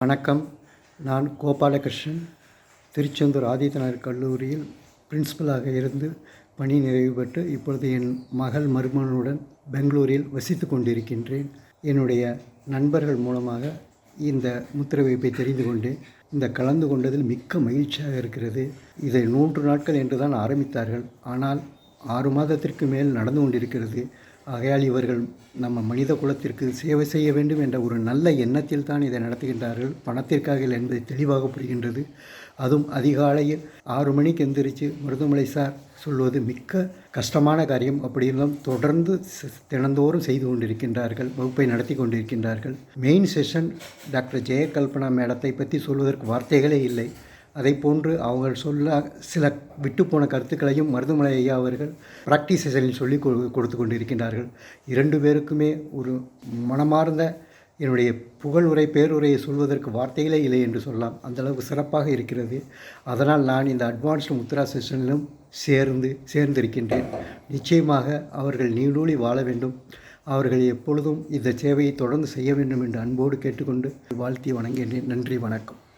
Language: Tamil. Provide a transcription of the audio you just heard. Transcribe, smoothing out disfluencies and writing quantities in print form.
வணக்கம். நான் கோபாலகிருஷ்ணன், திருச்செந்தூர் ஆதித்தனார் கல்லூரியில் பிரின்சிபலாக இருந்து பணி நிறைவு பெற்று இப்பொழுது என் மகள் மருமகனுடன் பெங்களூரில் வசித்து கொண்டிருக்கின்றேன். என்னுடைய நண்பர்கள் மூலமாக இந்த முத்திரை வைப்பை தெரிந்து கொண்டேன். இந்த கலந்து கொண்டதில் மிக்க மகிழ்ச்சியாக இருக்கிறது. இதை 3 நாட்கள் என்று தான் ஆரம்பித்தார்கள். ஆனால் 6 மாதத்திற்கு மேல் நடந்து கொண்டிருக்கிறது. ஆகையால் இவர்கள் நம்ம மனித குலத்திற்கு சேவை செய்ய வேண்டும் என்ற ஒரு நல்ல எண்ணத்தில் தான் இதை நடத்துகின்றார்கள். பணத்திற்காக இல்லை என்பதை தெளிவாக புரிகின்றது. அதுவும் அதிகாலையில் 6 மணிக்கு எந்திரிச்சு மருதமலை சார் சொல்வது மிக்க கஷ்டமான காரியம். அப்படியெல்லாம் தொடர்ந்து தினந்தோறும் செய்து கொண்டிருக்கின்றார்கள், வகுப்பை நடத்தி கொண்டிருக்கின்றார்கள். மெயின் செஷன் டாக்டர் ஜெயகல்பனா மேடத்தை பற்றி சொல்வதற்கு வார்த்தைகளே இல்லை. அதை போன்று அவங்க சொல்ல சில விட்டுப்போன கருத்துக்களையும் மருதமலை ஐயா அவர்கள் ப்ராக்டிஸ் செஷனில் சொல்லி கொடுத்து கொண்டிருக்கின்றார்கள். 2 பேருக்குமே ஒரு மனமார்ந்த என்னுடைய புகழுரை பேருரையை சொல்வதற்கு வார்த்தைகளே இல்லை என்று சொல்லலாம். அந்தளவுக்கு சிறப்பாக இருக்கிறது. அதனால் நான் இந்த அட்வான்ஸ்டு முத்ரா செஷனிலும் சேர்ந்திருக்கின்றேன். நிச்சயமாக அவர்கள் நீடூழி வாழ வேண்டும். அவர்கள் எப்பொழுதும் இந்த சேவையை தொடர்ந்து செய்ய வேண்டும் என்று அன்போடு கேட்டுக்கொண்டு வாழ்த்தி வணங்குகின்றேன். நன்றி, வணக்கம்.